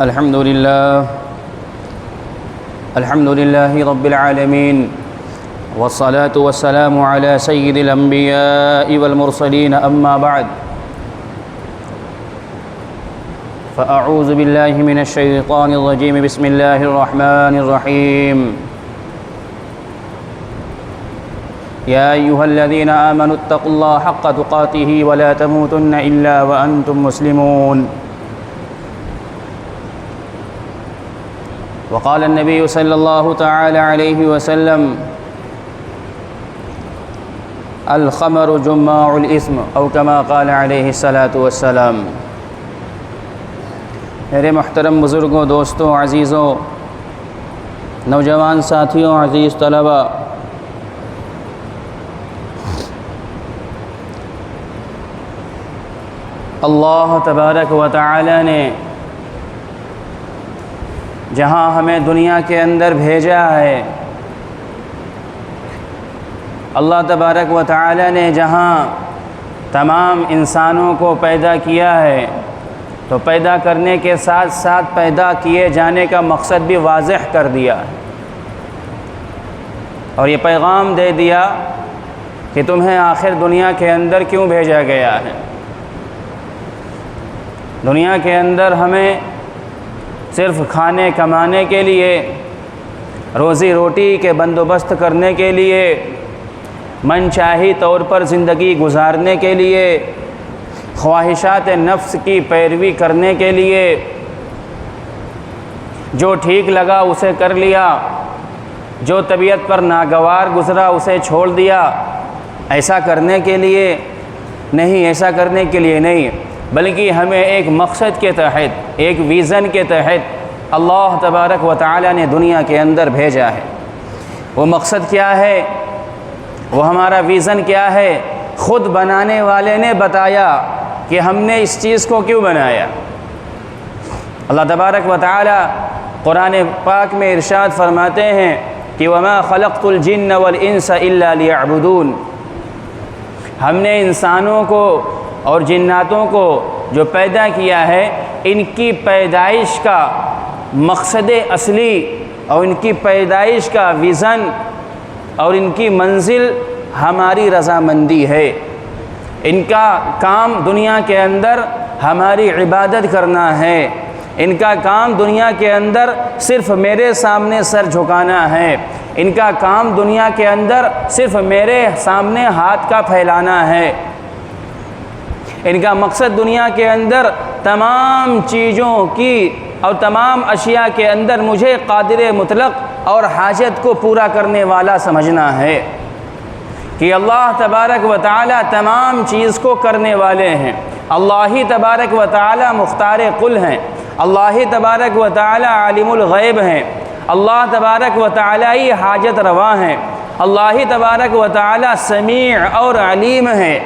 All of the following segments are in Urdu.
الحمد لله رب العالمين، والصلاة والسلام على سيد الأنبياء والمرسلين، أما بعد، فأعوذ بالله من الشيطان الرجيم، بسم الله الرحمن الرحيم. يا أيها الذين آمنوا اتقوا الله حق تقاته ولا تموتن إلا وأنتم مسلمون. وقال النبي صلى الله تعالى عليه وسلم: الخمر جماع الإثم، أو كما قال عليه الصلاة والسلام. میرے محترم بزرگوں، دوستوں، عزیزوں، نوجوان ساتھیوں، عزیز طلباء، اللہ تبارک و تعالی نے جہاں ہمیں دنیا کے اندر بھیجا ہے، اللہ تبارک و تعالی نے جہاں تمام انسانوں کو پیدا کیا ہے، تو پیدا کرنے کے ساتھ ساتھ پیدا کیے جانے کا مقصد بھی واضح کر دیا اور یہ پیغام دے دیا کہ تمہیں آخر دنیا کے اندر کیوں بھیجا گیا ہے۔ دنیا کے اندر ہمیں صرف کھانے کمانے کے لیے، روزی روٹی کے بندوبست کرنے کے لیے، من چاہی طور پر زندگی گزارنے کے لیے، خواہشات نفس کی پیروی کرنے کے لیے، جو ٹھیک لگا اسے کر لیا، جو طبیعت پر ناگوار گزرا اسے چھوڑ دیا، ایسا کرنے کے لیے نہیں، ایسا کرنے کے لیے نہیں، بلکہ ہمیں ایک مقصد کے تحت، ایک ویژن کے تحت اللہ تبارک و تعالی نے دنیا کے اندر بھیجا ہے۔ وہ مقصد کیا ہے؟ وہ ہمارا ویژن کیا ہے؟ خود بنانے والے نے بتایا کہ ہم نے اس چیز کو کیوں بنایا۔ اللہ تبارک و تعالی قرآن پاک میں ارشاد فرماتے ہیں کہ وَمَا خَلَقْتُ الْجِنَّ وَالْإِنسَ إِلَّا لِيَعْبُدُونَ، ہم نے انسانوں کو اور جناتوں کو جو پیدا کیا ہے، ان کی پیدائش کا مقصد اصلی اور ان کی پیدائش کا ویژن اور ان کی منزل ہماری رضامندی ہے۔ ان کا کام دنیا کے اندر ہماری عبادت کرنا ہے، ان کا کام دنیا کے اندر صرف میرے سامنے سر جھکانا ہے، ان کا کام دنیا کے اندر صرف میرے سامنے ہاتھ کا پھیلانا ہے۔ ان کا مقصد دنیا کے اندر تمام چیزوں کی اور تمام اشیاء کے اندر مجھے قادر مطلق اور حاجت کو پورا کرنے والا سمجھنا ہے کہ اللہ تبارک و تعالی تمام چیز کو کرنے والے ہیں۔ اللہ ہی تبارک و تعالی مختار کل ہیں، اللہ ہی تبارک و تعالی عالم الغیب ہیں، اللہ تبارک و تعالی ہی حاجت روا ہیں، اللہ ہی تبارک و تعالی سمیع اور علیم ہیں۔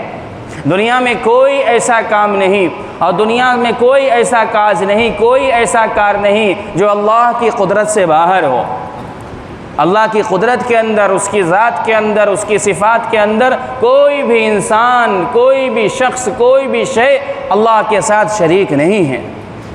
دنیا میں کوئی ایسا کام نہیں اور دنیا میں کوئی ایسا کاج نہیں، کوئی ایسا کار نہیں جو اللہ کی قدرت سے باہر ہو۔ اللہ کی قدرت کے اندر، اس کی ذات کے اندر، اس کی صفات کے اندر کوئی بھی انسان، کوئی بھی شخص، کوئی بھی شے اللہ کے ساتھ شریک نہیں ہے۔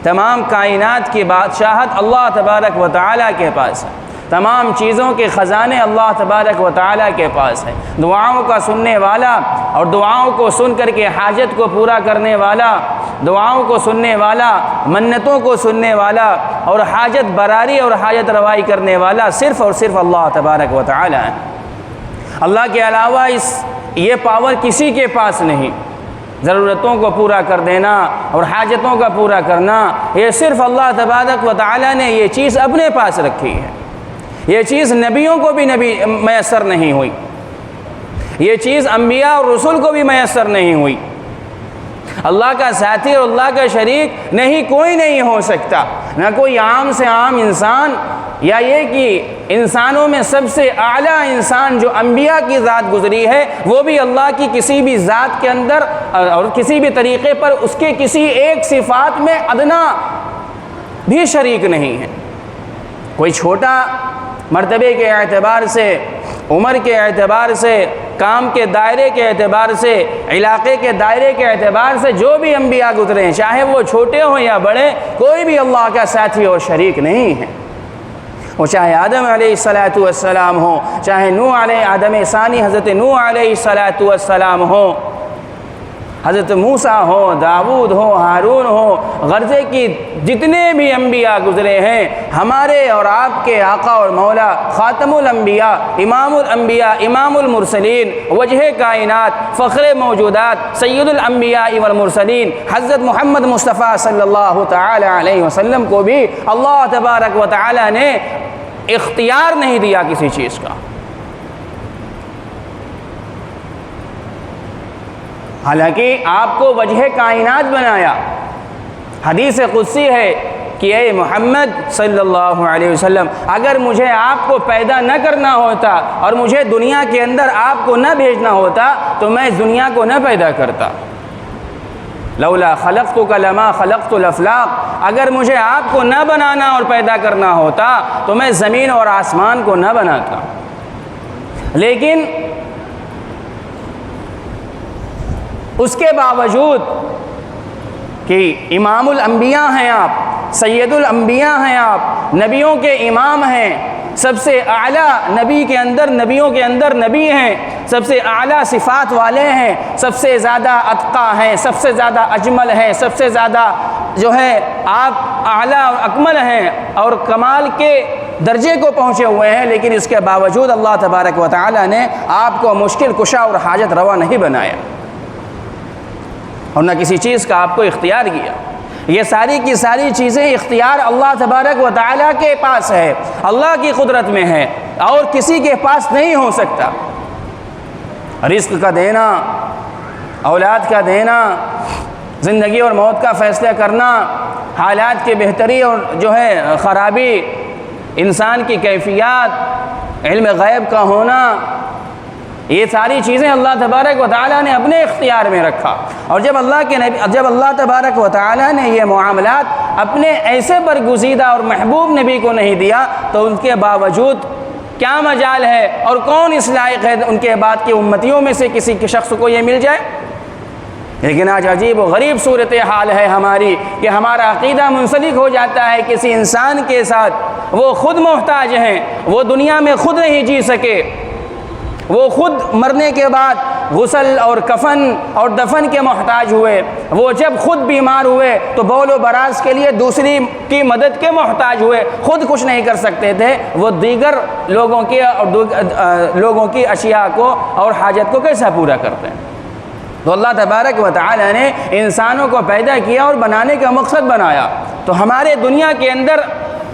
تمام کائنات کی بادشاہت اللہ تبارک و تعالیٰ کے پاس ہے، تمام چیزوں کے خزانے اللہ تبارک و تعالیٰ کے پاس ہیں۔ دعاؤں کا سننے والا اور دعاؤں کو سن کر کے حاجت کو پورا کرنے والا، دعاؤں کو سننے والا، منتوں کو سننے والا اور حاجت براری اور حاجت روائی کرنے والا صرف اور صرف اللہ تبارک و تعالیٰ ہے۔ اللہ کے علاوہ یہ پاور کسی کے پاس نہیں۔ ضرورتوں کو پورا کر دینا اور حاجتوں کا پورا کرنا، یہ صرف اللہ تبارک و تعالیٰ نے یہ چیز اپنے پاس رکھی ہے۔ یہ چیز نبیوں کو بھی میسر نہیں ہوئی، یہ چیز انبیاء اور رسول کو بھی میسر نہیں ہوئی۔ اللہ کا ساتھی اور اللہ کا شریک نہیں، کوئی نہیں ہو سکتا، نہ کوئی عام سے عام انسان، یا یہ کہ انسانوں میں سب سے اعلیٰ انسان جو انبیاء کی ذات گزری ہے، وہ بھی اللہ کی کسی بھی ذات کے اندر اور کسی بھی طریقے پر اس کے کسی ایک صفات میں ادنا بھی شریک نہیں ہے۔ کوئی چھوٹا مرتبے کے اعتبار سے، عمر کے اعتبار سے، کام کے دائرے کے اعتبار سے، علاقے کے دائرے کے اعتبار سے جو بھی انبیاء گزرے ہیں، چاہے وہ چھوٹے ہوں یا بڑے، کوئی بھی اللہ کا ساتھی اور شریک نہیں ہے۔ وہ چاہے آدم علیہ السلام ہو، چاہے آدم ثانی حضرت نوح علیہ السلام ہو، حضرت موسیٰ ہو، داؤد ہو، ہارون ہو، غرضے کی جتنے بھی انبیاء گزرے ہیں، ہمارے اور آپ کے آقا اور مولا خاتم الانبیاء، امام الانبیاء، امام المرسلین، وجہ کائنات، فخر موجودات، سید الانبیاء والمرسلین حضرت محمد مصطفیٰ صلی اللہ تعالی علیہ وسلم کو بھی اللہ تبارک و تعالی نے اختیار نہیں دیا کسی چیز کا۔ حالانکہ آپ کو وجہ کائنات بنایا۔ حدیث قدسی ہے کہ اے محمد صلی اللہ علیہ وسلم، اگر مجھے آپ کو پیدا نہ کرنا ہوتا اور مجھے دنیا کے اندر آپ کو نہ بھیجنا ہوتا تو میں اس دنیا کو نہ پیدا کرتا۔ لولا خلقتک لما خلقت الافلاق، اگر مجھے آپ کو نہ بنانا اور پیدا کرنا ہوتا تو میں زمین اور آسمان کو نہ بناتا۔ لیکن اس کے باوجود کہ امام الانبیاء ہیں آپ، سید الانبیاء ہیں آپ، نبیوں کے امام ہیں، سب سے اعلیٰ نبیوں کے اندر نبی ہیں، سب سے اعلیٰ صفات والے ہیں، سب سے زیادہ اتقیٰ ہیں، سب سے زیادہ اجمل ہیں، سب سے زیادہ آپ اعلیٰ اور اکمل ہیں اور کمال کے درجے کو پہنچے ہوئے ہیں، لیکن اس کے باوجود اللہ تبارک و تعالی نے آپ کو مشکل کشا اور حاجت روا نہیں بنایا اور نہ کسی چیز کا آپ کو اختیار کیا۔ یہ ساری کی ساری چیزیں اختیار اللہ تبارک و تعالیٰ کے پاس ہے، اللہ کی قدرت میں ہے اور کسی کے پاس نہیں ہو سکتا۔ رزق کا دینا، اولاد کا دینا، زندگی اور موت کا فیصلہ کرنا، حالات کی بہتری اور خرابی، انسان کی کیفیات، علم غیب کا ہونا، یہ ساری چیزیں اللہ تبارک و تعالیٰ نے اپنے اختیار میں رکھا۔ اور جب اللہ تبارک و تعالیٰ نے یہ معاملات اپنے ایسے برگزیدہ اور محبوب نبی کو نہیں دیا تو ان کے باوجود کیا مجال ہے اور کون اس لائق ہے ان کے بعد کی امتیوں میں سے کسی کے شخص کو یہ مل جائے؟ لیکن آج عجیب و غریب صورتحال ہے ہماری کہ ہمارا عقیدہ منسلک ہو جاتا ہے کسی انسان کے ساتھ، وہ خود محتاج ہیں، وہ دنیا میں خود نہیں جی سکے، وہ خود مرنے کے بعد غسل اور کفن اور دفن کے محتاج ہوئے، وہ جب خود بیمار ہوئے تو بول و براز کے لیے دوسری کی مدد کے محتاج ہوئے، خود کچھ نہیں کر سکتے تھے، وہ دیگر لوگوں کی اشیاء کو اور حاجت کو کیسا پورا کرتے ہیں؟ تو اللہ تبارک و تعالی نے انسانوں کو پیدا کیا اور بنانے کا مقصد بنایا، تو ہمارے دنیا کے اندر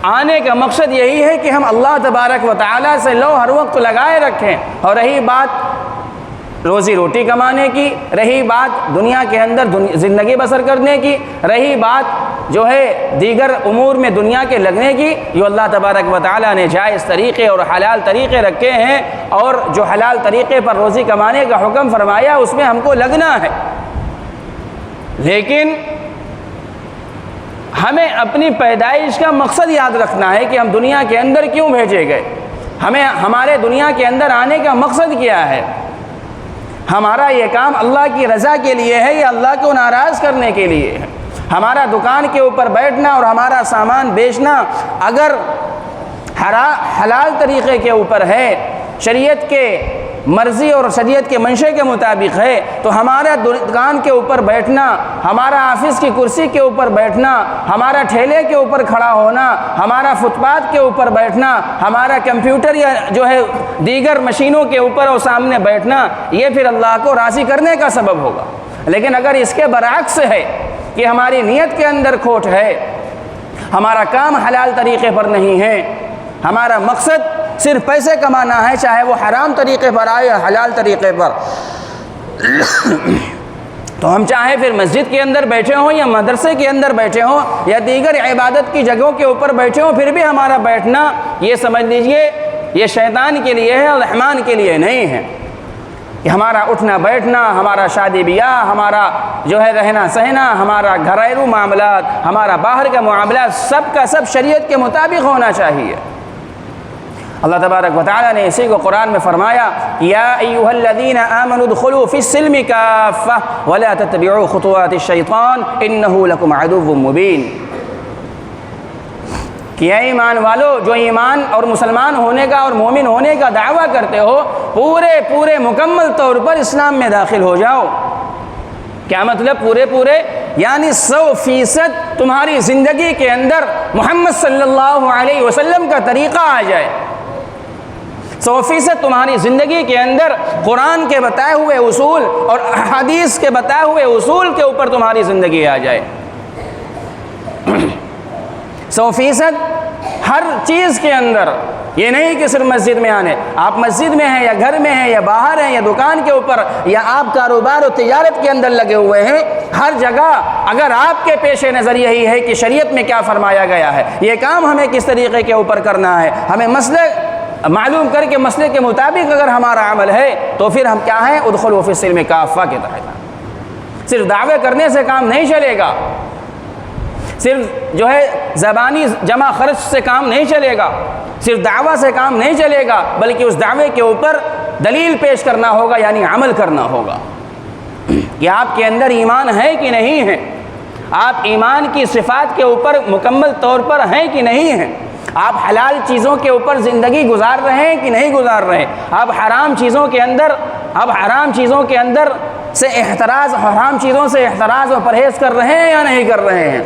آنے کا مقصد یہی ہے کہ ہم اللہ تبارک و تعالیٰ سے لو ہر وقت لگائے رکھیں۔ اور رہی بات روزی روٹی کمانے کی، رہی بات دنیا کے اندر زندگی بسر کرنے کی، رہی بات دیگر امور میں دنیا کے لگنے کی، یہ اللہ تبارک و تعالیٰ نے جائز طریقے اور حلال طریقے رکھے ہیں، اور جو حلال طریقے پر روزی کمانے کا حکم فرمایا اس میں ہم کو لگنا ہے۔ لیکن ہمیں اپنی پیدائش کا مقصد یاد رکھنا ہے کہ ہم دنیا کے اندر کیوں بھیجے گئے، ہمارے دنیا کے اندر آنے کا مقصد کیا ہے، ہمارا یہ کام اللہ کی رضا کے لیے ہے یا اللہ کو ناراض کرنے کے لیے ہے۔ ہمارا دکان کے اوپر بیٹھنا اور ہمارا سامان بیچنا اگر حلال طریقے کے اوپر ہے، شریعت کے مرضی اور شریعت کے منشے کے مطابق ہے، تو ہمارا دکان کے اوپر بیٹھنا، ہمارا آفس کی کرسی کے اوپر بیٹھنا، ہمارا ٹھیلے کے اوپر کھڑا ہونا، ہمارا فٹ پاتھ کے اوپر بیٹھنا، ہمارا کمپیوٹر یا دیگر مشینوں کے اوپر اور سامنے بیٹھنا، یہ پھر اللہ کو راضی کرنے کا سبب ہوگا۔ لیکن اگر اس کے برعکس ہے کہ ہماری نیت کے اندر کھوٹ ہے، ہمارا کام حلال طریقے پر نہیں ہے، ہمارا مقصد صرف پیسے کمانا ہے، چاہے وہ حرام طریقے پر آئے یا حلال طریقے پر، تو ہم چاہے پھر مسجد کے اندر بیٹھے ہوں یا مدرسے کے اندر بیٹھے ہوں یا دیگر عبادت کی جگہوں کے اوپر بیٹھے ہوں، پھر بھی ہمارا بیٹھنا یہ سمجھ لیجئے یہ شیطان کے لیے ہے اور رحمان کے لیے نہیں ہے۔ کہ ہمارا اٹھنا بیٹھنا، ہمارا شادی بیاہ، ہمارا رہنا سہنا، ہمارا گھریلو معاملات، ہمارا باہر کا معاملات، سب کا سب شریعت کے مطابق ہونا چاہیے۔ اللہ تبارک و تعالیٰ نے اسی کو قرآن میں فرمایا یا ایھا الذین آمنوا ادخلوا فی السلم کافہ ولا تتبعوا خطوات الشیطان انہ لکم عدو مبین، کہ اے ایمان والو جو ایمان اور مسلمان ہونے کا اور مومن ہونے کا دعویٰ کرتے ہو پورے مکمل طور پر اسلام میں داخل ہو جاؤ۔ کیا مطلب پورے یعنی 100% تمہاری زندگی کے اندر محمد صلی اللہ علیہ وسلم کا طریقہ آ جائے، 100% تمہاری زندگی کے اندر قرآن کے بتائے ہوئے اصول اور احادیث کے بتائے ہوئے اصول کے اوپر تمہاری زندگی آ جائے، 100% ہر چیز کے اندر۔ یہ نہیں کہ صرف مسجد میں آنے، آپ مسجد میں ہیں یا گھر میں ہیں یا باہر ہیں یا دکان کے اوپر یا آپ کاروبار و تجارت کے اندر لگے ہوئے ہیں، ہر جگہ اگر آپ کے پیش نظر یہی ہے کہ شریعت میں کیا فرمایا گیا ہے، یہ کام ہمیں کس طریقے کے اوپر کرنا ہے، ہمیں مسئلے معلوم کر کے مسئلے کے مطابق اگر ہمارا عمل ہے تو پھر ہم کیا ہیں، ادخلوا فی السلم کافہ کے تحت۔ صرف دعوے کرنے سے کام نہیں چلے گا، صرف جو ہے زبانی جمع خرچ سے کام نہیں چلے گا، صرف دعویٰ سے کام نہیں چلے گا، بلکہ اس دعوے کے اوپر دلیل پیش کرنا ہوگا، یعنی عمل کرنا ہوگا کہ آپ کے اندر ایمان ہے کہ نہیں ہے، آپ ایمان کی صفات کے اوپر مکمل طور پر ہیں کہ نہیں ہیں، آپ حلال چیزوں کے اوپر زندگی گزار رہے ہیں کہ نہیں گزار رہے، آپ حرام چیزوں کے اندر سے احتراز، حرام چیزوں سے احتراز و پرہیز کر رہے ہیں یا نہیں کر رہے ہیں۔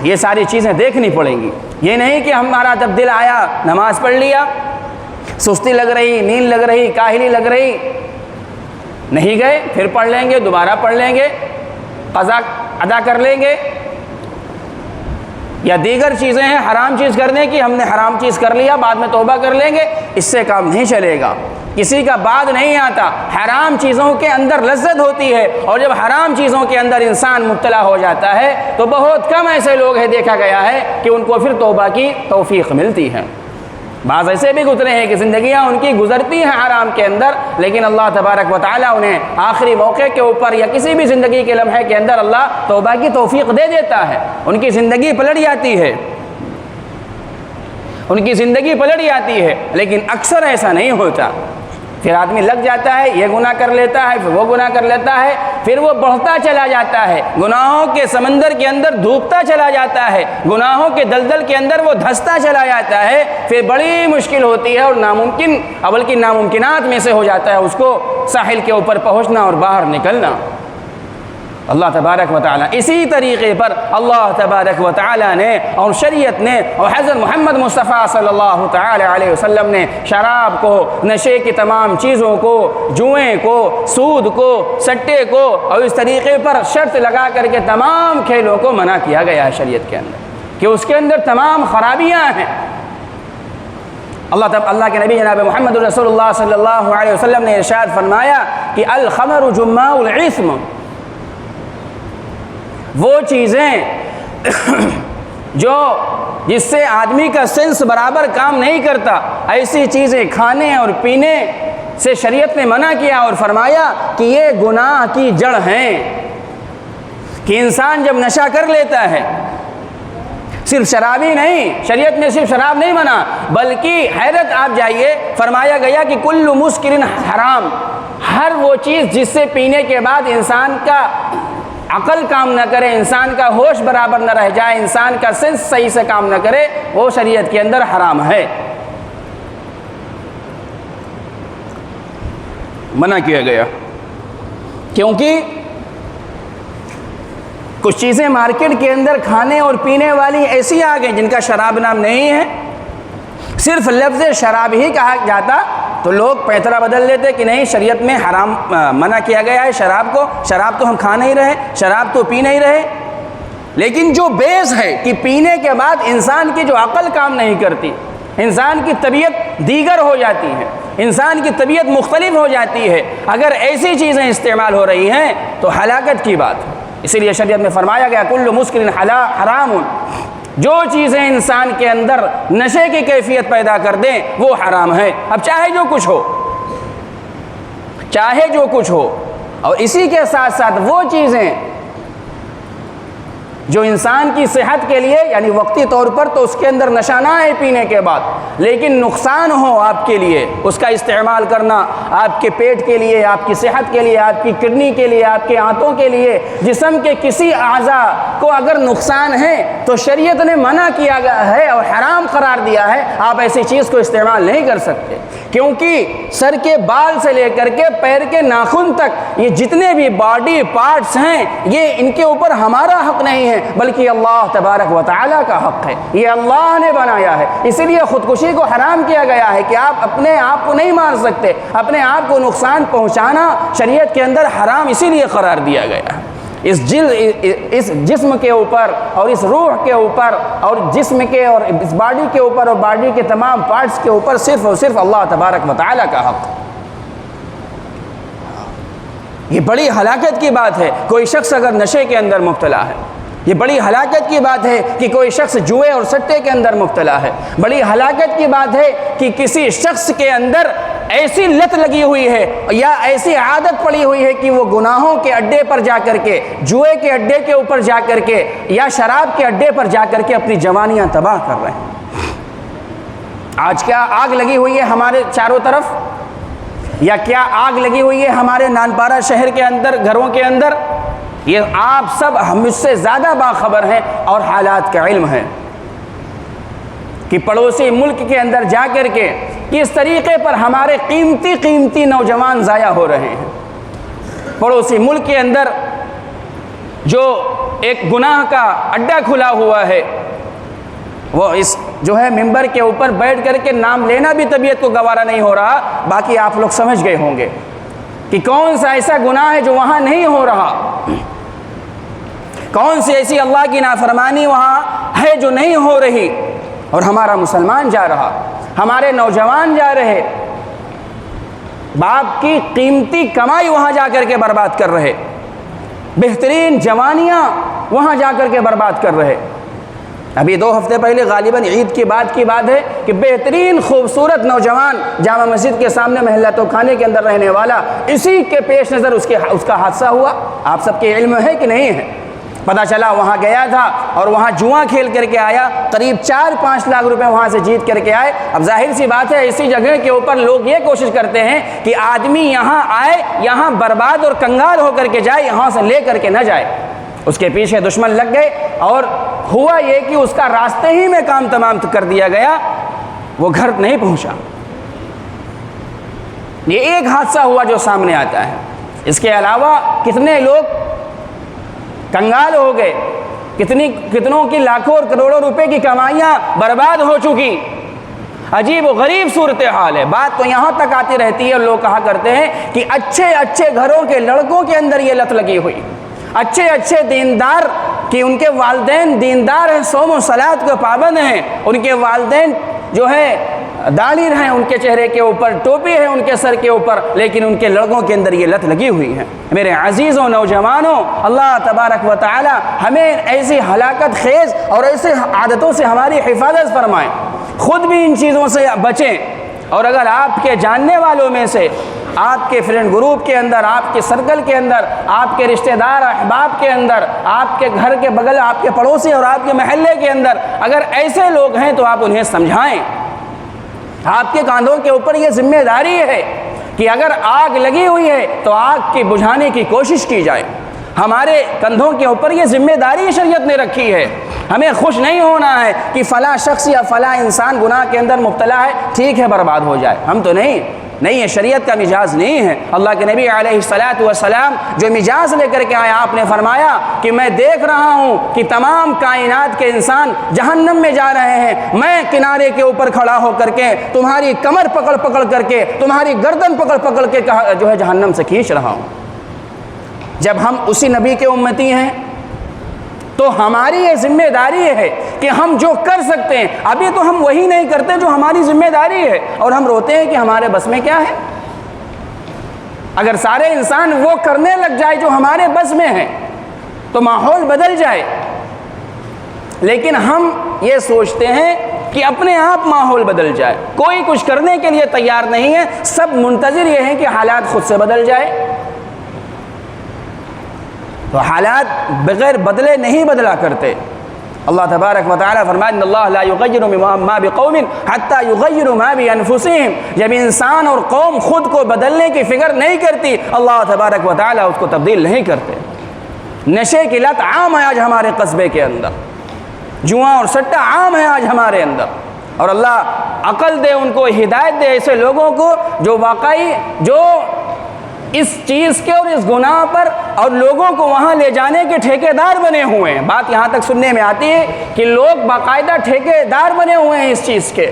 یہ ساری چیزیں دیکھنی پڑیں گی۔ یہ نہیں کہ ہمارا جب دل آیا نماز پڑھ لیا، سستی لگ رہی، نیند لگ رہی، کاہلی لگ رہی، نہیں گئے، پھر پڑھ لیں گے، دوبارہ پڑھ لیں گے، قضا ادا کر لیں گے، یا دیگر چیزیں ہیں حرام چیز کرنے کی، ہم نے حرام چیز کر لیا، بعد میں توبہ کر لیں گے، اس سے کام نہیں چلے گا، کسی کا بعد نہیں آتا۔ حرام چیزوں کے اندر لذت ہوتی ہے، اور جب حرام چیزوں کے اندر انسان مبتلا ہو جاتا ہے تو بہت کم ایسے لوگ ہیں، دیکھا گیا ہے کہ ان کو پھر توبہ کی توفیق ملتی ہے۔ بعض ایسے بھی گزرے ہیں کہ زندگیاں ان کی گزرتی ہیں حرام کے اندر، لیکن اللہ تبارک و تعالیٰ انہیں آخری موقع کے اوپر یا کسی بھی زندگی کے لمحے کے اندر اللہ توبہ کی توفیق دے دیتا ہے، ان کی زندگی پلٹ جاتی ہے، ان کی زندگی پلٹ جاتی ہے۔ لیکن اکثر ایسا نہیں ہوتا، پھر آدمی لگ جاتا ہے، یہ گناہ کر لیتا ہے، پھر وہ گناہ کر لیتا ہے، پھر وہ بڑھتا چلا جاتا ہے، گناہوں کے سمندر کے اندر ڈوبتا چلا جاتا ہے، گناہوں کے دلدل کے اندر وہ دھنستا چلا جاتا ہے، پھر بڑی مشکل ہوتی ہے اور ناممکن، بلکہ ناممکنات میں سے ہو جاتا ہے اس کو ساحل کے اوپر پہنچنا اور باہر نکلنا۔ اللہ تبارک و تعالیٰ اسی طریقے پر اللہ تبارک و تعالیٰ نے اور شریعت نے اور حضرت محمد مصطفیٰ صلی اللہ تعالی علیہ وسلم نے شراب کو، نشے کی تمام چیزوں کو، جوئیں کو، سود کو، سٹے کو، اور اس طریقے پر شرط لگا کر کے تمام کھیلوں کو منع کیا گیا ہے شریعت کے اندر، کہ اس کے اندر تمام خرابیاں ہیں۔ اللہ کے نبی جناب محمد رسول اللہ صلی اللہ علیہ وسلم نے ارشاد فرمایا کہ الخمر جماع العثم، وہ چیزیں جس سے آدمی کا سینس برابر کام نہیں کرتا، ایسی چیزیں کھانے اور پینے سے شریعت نے منع کیا اور فرمایا کہ یہ گناہ کی جڑ ہیں، کہ انسان جب نشہ کر لیتا ہے، صرف شرابی نہیں، شریعت میں صرف شراب نہیں منع، بلکہ حیرت آپ جائیے، فرمایا گیا کہ کل مسکر حرام، ہر وہ چیز جس سے پینے کے بعد انسان کا عقل کام نہ کرے، انسان کا ہوش برابر نہ رہ جائے، انسان کا سینس صحیح سے کام نہ کرے، وہ شریعت کے اندر حرام ہے، منع کیا گیا۔ کیونکہ کچھ چیزیں مارکیٹ کے اندر کھانے اور پینے والی ایسی آ گئی جن کا شراب نام نہیں ہے، صرف لفظ شراب ہی کہا جاتا تو لوگ پیترا بدل لیتے کہ نہیں، شریعت میں حرام منع کیا گیا ہے شراب کو، شراب تو ہم کھا نہیں رہے، شراب تو پی نہیں رہے۔ لیکن جو بیس ہے کہ پینے کے بعد انسان کی جو عقل کام نہیں کرتی، انسان کی طبیعت دیگر ہو جاتی ہے، انسان کی طبیعت مختلف ہو جاتی ہے، اگر ایسی چیزیں استعمال ہو رہی ہیں تو ہلاکت کی بات ہے۔ اسی لیے شریعت میں فرمایا گیا کل مسکر حرام، جو چیزیں انسان کے اندر نشے کی کیفیت پیدا کر دیں وہ حرام ہے، اب چاہے جو کچھ ہو، چاہے جو کچھ ہو۔ اور اسی کے ساتھ ساتھ وہ چیزیں جو انسان کی صحت کے لیے یعنی وقتی طور پر تو اس کے اندر نشہ نہ ہے پینے کے بعد، لیکن نقصان ہو آپ کے لیے اس کا استعمال کرنا، آپ کے پیٹ کے لیے، آپ کی صحت کے لیے، آپ کی کڈنی کے لیے، آپ کے آنتوں کے لیے، جسم کے کسی اعضاء کو اگر نقصان ہے تو شریعت نے منع کیا گیا ہے اور حرام قرار دیا ہے، آپ ایسی چیز کو استعمال نہیں کر سکتے، کیونکہ سر کے بال سے لے کر کے پیر کے ناخن تک یہ جتنے بھی باڈی پارٹس ہیں یہ ان کے اوپر ہمارا حق نہیں ہے بلکہ اللہ تبارک و تعالیٰ کا حق ہے، یہ اللہ نے بنایا ہے، اسی لیے خودکشی کو حرام کیا گیا ہے کہ آپ اپنے آپ کو نہیں مار سکتے، اپنے آپ کو نقصان پہنچانا شریعت کے اندر حرام اسی لیے قرار دیا گیا ہے۔ اس جسم کے اوپر اور اس روح کے اوپر اور جسم کے اور اس باڈی کے اوپر اور باڈی کے تمام پارٹس کے اوپر صرف اور صرف اللہ تبارک و تعالیٰ کا حق ہے۔ یہ بڑی ہلاکت کی بات ہے کوئی شخص اگر نشے کے اندر مبتلا ہے، یہ بڑی ہلاکت کی بات ہے کہ کوئی شخص جوئے اور سٹے کے اندر مبتلا ہے، بڑی ہلاکت کی بات ہے کہ کسی شخص کے اندر ایسی لت لگی ہوئی ہے یا ایسی عادت پڑی ہوئی ہے کہ وہ گناہوں کے اڈے پر جا کر کے، جوئے کے اڈے کے اوپر جا کر کے یا شراب کے اڈے پر جا کر کے اپنی جوانیاں تباہ کر رہے ہیں۔ آج کیا آگ لگی ہوئی ہے ہمارے چاروں طرف، یا کیا آگ لگی ہوئی ہے ہمارے نانپارہ شہر کے اندر، گھروں کے اندر؟ یہ آپ سب ہم اس سے زیادہ باخبر ہیں اور حالات کا علم ہے کہ پڑوسی ملک کے اندر جا کر کے کس طریقے پر ہمارے قیمتی نوجوان ضائع ہو رہے ہیں۔ پڑوسی ملک کے اندر جو ایک گناہ کا اڈا کھلا ہوا ہے، وہ اس جو ہے ممبر کے اوپر بیٹھ کر کے نام لینا بھی طبیعت کو گوارا نہیں ہو رہا، باقی آپ لوگ سمجھ گئے ہوں گے کہ کون سا ایسا گناہ ہے جو وہاں نہیں ہو رہا، کون سی ایسی اللہ کی نافرمانی وہاں ہے جو نہیں ہو رہی، اور ہمارا مسلمان جا رہا، ہمارے نوجوان جا رہے، باپ کی قیمتی کمائی وہاں جا کر کے برباد کر رہے، بہترین جوانیاں وہاں جا کر کے برباد کر رہے۔ ابھی 2 ہفتے پہلے غالباً عید کی بات ہے کہ بہترین خوبصورت نوجوان جامع مسجد کے سامنے محلہ تو خانے کے اندر رہنے والا، اسی کے پیش نظر اس کا حادثہ ہوا۔ آپ سب کے علم ہے کہ نہیں ہے؟ پتہ چلا وہاں گیا تھا اور وہاں جوا کھیل کر کے آیا، قریب 4-5 لاکھ روپے وہاں سے جیت کر کے آئے۔ اب ظاہر سی بات ہے اسی جگہ کے اوپر لوگ یہ کوشش کرتے ہیں کہ آدمی یہاں آئے، یہاں برباد اور کنگال ہو کر کے جائے، یہاں سے لے کر کے نہ جائے۔ اس کے پیچھے دشمن لگ گئے اور ہوا یہ کہ اس کا راستے ہی میں کام تمام کر دیا گیا، وہ گھر نہیں پہنچا۔ یہ ایک حادثہ ہوا جو سامنے آتا ہے، اس کے علاوہ کتنے لوگ کنگال ہو گئے، کتنوں کی لاکھوں اور کروڑوں روپے کی کمائیاں برباد ہو چکی۔ عجیب و غریب صورتحال ہے۔ بات تو یہاں تک آتی رہتی ہے اور لوگ کہا کرتے ہیں کہ اچھے گھروں کے لڑکوں کے اندر یہ لت لگی ہوئی، اچھے دیندار کہ ان کے والدین دیندار ہیں، صوم و صلاۃ کے پابند ہیں، ان کے والدین جو ہے داڑھی ہیں، ان کے چہرے کے اوپر ٹوپی ہے، ان کے سر کے اوپر، لیکن ان کے لڑکوں کے اندر یہ لت لگی ہوئی ہے۔ میرے عزیزوں نوجوانوں، اللہ تبارک و تعالی ہمیں ایسی ہلاکت خیز اور ایسے عادتوں سے ہماری حفاظت فرمائیں، خود بھی ان چیزوں سے بچیں، اور اگر آپ کے جاننے والوں میں سے، آپ کے فرینڈ گروپ کے اندر، آپ کے سرکل کے اندر، آپ کے رشتہ دار احباب کے اندر، آپ کے گھر کے بغل، آپ کے پڑوسی اور آپ کے محلے کے اندر اگر ایسے لوگ ہیں تو آپ انہیں سمجھائیں۔ آپ کے کاندھوں کے اوپر یہ ذمہ داری ہے کہ اگر آگ لگی ہوئی ہے تو آگ کی بجھانے کی کوشش کی جائے۔ ہمارے کندھوں کے اوپر یہ ذمہ داری شریعت نے رکھی ہے۔ ہمیں خوش نہیں ہونا ہے کہ فلاں شخص یا فلاں انسان گناہ کے اندر مبتلا ہے، ٹھیک ہے برباد ہو جائے، ہم تو نہیں، یہ شریعت کا مجاز نہیں ہے۔ اللہ کے نبی علیہ السلام جو مجاز لے کر کے آیا، آپ نے فرمایا کہ میں دیکھ رہا ہوں کہ تمام کائنات کے انسان جہنم میں جا رہے ہیں، میں کنارے کے اوپر کھڑا ہو کر کے تمہاری کمر پکڑ کر کے، تمہاری گردن پکڑ کے جو ہے جہنم سے کھینچ رہا ہوں۔ جب ہم اسی نبی کے امتی ہیں تو ہماری یہ ذمہ داری ہے کہ ہم جو کر سکتے ہیں، ابھی تو ہم وہی نہیں کرتے جو ہماری ذمہ داری ہے، اور ہم روتے ہیں کہ ہمارے بس میں کیا ہے۔ اگر سارے انسان وہ کرنے لگ جائے جو ہمارے بس میں ہے تو ماحول بدل جائے، لیکن ہم یہ سوچتے ہیں کہ اپنے آپ ماحول بدل جائے، کوئی کچھ کرنے کے لیے تیار نہیں ہے، سب منتظر یہ ہیں کہ حالات خود سے بدل جائے۔ تو حالات بغیر بدلے نہیں بدلا کرتے۔ اللہ تبارک و تعالیٰ فرمائے ان اللہ لا یغیر ما بقوم حتی یغیروا ما بانفسہم، جب انسان اور قوم خود کو بدلنے کی فکر نہیں کرتی اللہ تبارک و تعالیٰ اس کو تبدیل نہیں کرتے۔ نشے کی لت عام ہے آج ہمارے قصبے کے اندر، جوا اور سٹہ عام ہے آج ہمارے اندر، اور اللہ عقل دے، ان کو ہدایت دے ایسے لوگوں کو جو واقعی جو اس چیز کے اور اس گناہ پر اور لوگوں کو وہاں لے جانے کے ٹھیکیدار بنے ہوئے ہیں۔ بات یہاں تک سننے میں آتی ہے کہ لوگ باقاعدہ ٹھیکیدار بنے ہوئے ہیں اس چیز کے،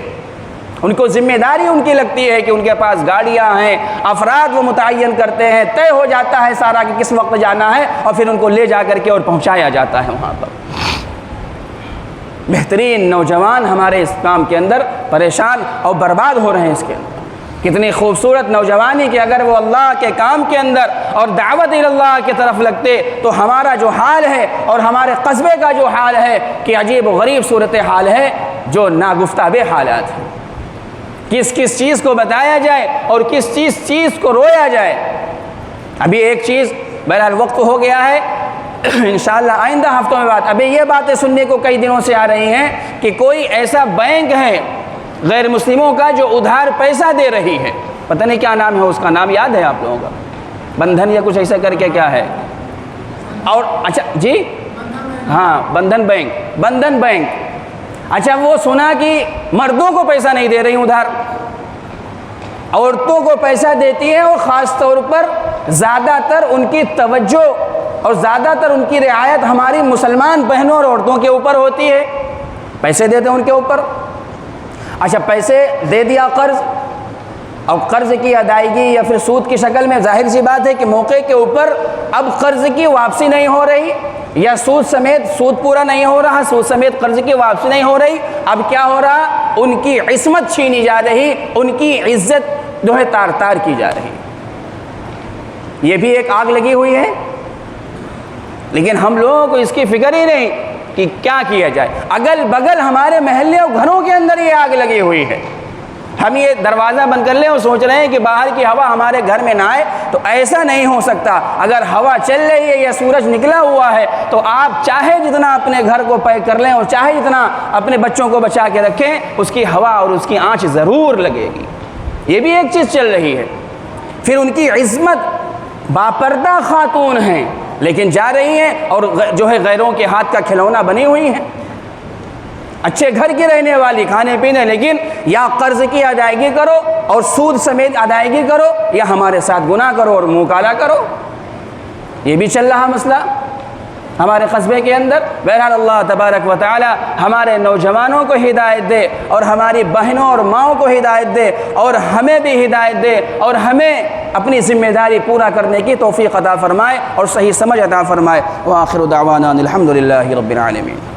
ان کو ذمہ داری ان کی لگتی ہے کہ ان کے پاس گاڑیاں ہیں، افراد وہ متعین کرتے ہیں، طے ہو جاتا ہے سارا کہ کس وقت جانا ہے، اور پھر ان کو لے جا کر کے اور پہنچایا جاتا ہے وہاں پر۔ بہترین نوجوان ہمارے اس کام کے اندر پریشان اور برباد ہو رہے ہیں اس کے اندر۔ کتنی خوبصورت نوجوانی کہ اگر وہ اللہ کے کام کے اندر اور دعوت اللہ کی طرف لگتے تو ہمارا جو حال ہے اور ہمارے قصبے کا جو حال ہے کہ عجیب و غریب صورتحال ہے جو ناگفتہ حالات ہیں۔ کس کس چیز کو بتایا جائے اور کس چیز کو رویا جائے۔ ابھی ایک چیز بہرحال وقت ہو گیا ہے، انشاءاللہ آئندہ ہفتوں میں بات، ابھی یہ باتیں سننے کو کئی دنوں سے آ رہی ہیں کہ کوئی ایسا بینک ہے غیر مسلموں کا جو ادھار پیسہ دے رہی ہے، پتہ نہیں کیا نام ہے اس کا، نام یاد ہے آپ لوگوں کا؟ بندھن یا کچھ ایسا کر کے کیا ہے؟ اور اچھا جی ہاں بندھن بینک۔ اچھا وہ سنا کہ مردوں کو پیسہ نہیں دے رہی ادھار، عورتوں کو پیسہ دیتی ہے، اور خاص طور پر زیادہ تر ان کی توجہ اور زیادہ تر ان کی رعایت ہماری مسلمان بہنوں اور عورتوں کے اوپر ہوتی ہے، پیسے دیتے ہیں ان کے اوپر۔ اچھا پیسے دے دیا قرض، اور قرض کی ادائیگی یا پھر سود کی شکل میں، ظاہر سی بات ہے کہ موقع کے اوپر اب قرض کی واپسی نہیں ہو رہی، یا سود پورا نہیں ہو رہا، سود سمیت قرض کی واپسی نہیں ہو رہی، اب کیا ہو رہا؟ ان کی عصمت چھینی جا رہی، ان کی عزت جو ہے تار تار کی جا رہی۔ یہ بھی ایک آگ لگی ہوئی ہے، لیکن ہم لوگوں کو اس کی فکر ہی نہیں کہ کیا کیا جائے۔ اگل بگل ہمارے محلے اور گھروں کے اندر یہ آگ لگی ہوئی ہے، ہم یہ دروازہ بند کر لیں اور سوچ رہے ہیں کہ باہر کی ہوا ہمارے گھر میں نہ آئے، تو ایسا نہیں ہو سکتا۔ اگر ہوا چل رہی ہے یا سورج نکلا ہوا ہے تو آپ چاہے جتنا اپنے گھر کو پیک کر لیں اور چاہے جتنا اپنے بچوں کو بچا کے رکھیں، اس کی ہوا اور اس کی آنچ ضرور لگے گی۔ یہ بھی ایک چیز چل رہی ہے۔ پھر ان کی عصمت باپردہ خاتون ہیں، لیکن جا رہی ہیں اور جو ہے غیروں کے ہاتھ کا کھلونا بنی ہوئی ہیں، اچھے گھر کی رہنے والی، کھانے پینے، لیکن یا قرض کی ادائیگی کرو اور سود سمیت ادائیگی کرو، یا ہمارے ساتھ گناہ کرو اور منہ کالا کرو۔ یہ بھی چل رہا مسئلہ ہمارے قصبے کے اندر۔ بہرحال اللہ تبارک و تعالی ہمارے نوجوانوں کو ہدایت دے، اور ہماری بہنوں اور ماؤں کو ہدایت دے، اور ہمیں بھی ہدایت دے، اور ہمیں اپنی ذمہ داری پورا کرنے کی توفیق عطا فرمائے اور صحیح سمجھ عطا فرمائے۔ وآخر دعوانا الحمد للہ رب العالمین۔